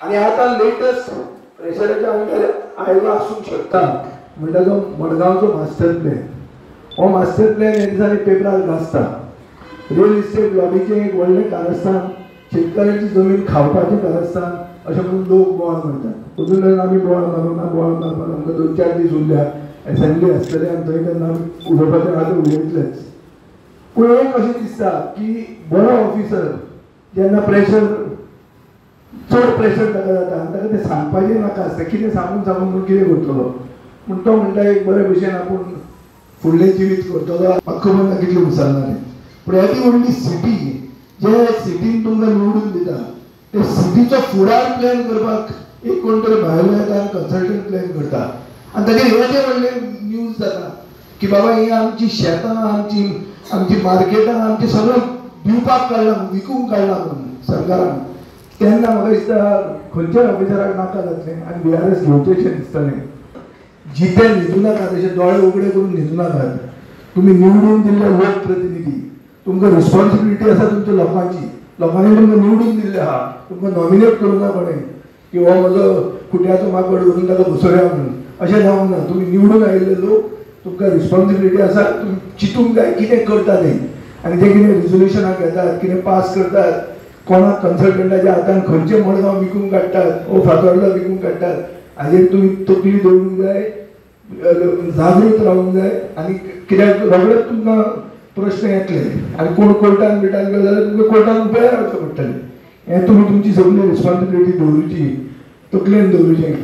आणि आता लेटेस्ट प्रेशराच्या आयोगा आसूंक शकता म्हणटा तो मडगांवचो मास्टर प्लॅन. हो मास्टर प्लॅन हे दिसांनी पेपरार घासता. रियल इस्टेट लॉबीचें एक व्हडलें कारस्थान, शेतकारांची जमीन खावपाचें कारस्थान अशें म्हणून लोक बोवाळ मारतात. तातूंतल्यान आमी बोवाळ मारूं ना, बोवाळ मारपाक आमकां 2-4 दीस उरल्यात. असेंब्ली आसतली आनी थंय तेन्ना आमी उलोवपाचें आहा तें उलयतलेच. पूण एक अशें दिसता की बरो ऑफिसर जेन्ना प्रेशर चड प्रेशर ताका जाता आनी ताका तें सांगपाचें नाका आसता, कितें सांगून सांगून कितें करतलो. पूण तो म्हणटा एक बरे भशेन आपूण फुडलें जिवीत करतलो. म्हाका खबर ना कितलें विसरना. पूण येदी व्हडली सिटी, जे सिटीन तुमकां निवडून दिता, ते सिटीचो फुडार प्लॅन करपाक एक कोण तरी भायलो येता आनी कन्सल्टंट प्लॅन करता. आनी ताचेर येदे व्हडले न्यूज जाता की बाबा ही आमची शेतां, आमची मार्केटां, आमचें सगळें दिवपाक काडलां, विकूंक काडलां म्हणून सरकारान. तेन्ना म्हाका दिसता खंयच्याय ऑफिसराक नाका जातलें आनी BRS घेवचेंशें दिसतालें. जिते न्हिदूं नाकात, अशे दोळे उगडे करून न्हिदूं नाकात. तुमी निवडून दिल्ले लोक प्रतिनिधी, तुमकां रिस्पॉन्सिबिलिटी आसा तुमच्या लोकांची. लोकांनी तुमकां निवडून दिल्ले आहा, तुमकां नॉमिनेट करूं ना कोणें की हो म्हजो खुट्याचो माकड करून ताका घुसोवया म्हणून. अशें जावंक ना. तुमी निवडून आयिल्ले लोक, तुमकां रिस्पॉन्सिबिलिटी आसा. तुमी चिंतूंक जाय कितें करता तें, आनी तें कितें रिजोल्युशनां घेतात, कितें पास करतात, कोणाक कन्सल्टंटाच्या हातान खंयचे मडगांव विकून काडटात, ओ फातोर्डा विकून काडटात, हाजेर तुमी तकली दवरूंक जाय, जागृत रावूंक जाय. आनी कित्याक रोखडेच तुमकां प्रश्न येतले आनी कोण कोर्टान बिटान गेलो जाल्यार तुमकां कोर्टान उबें रावचें पडटलें. हें तुमी तुमची सगळी रिस्पॉन्सिबिलिटी दवरुची, तकलेन दवरुचें.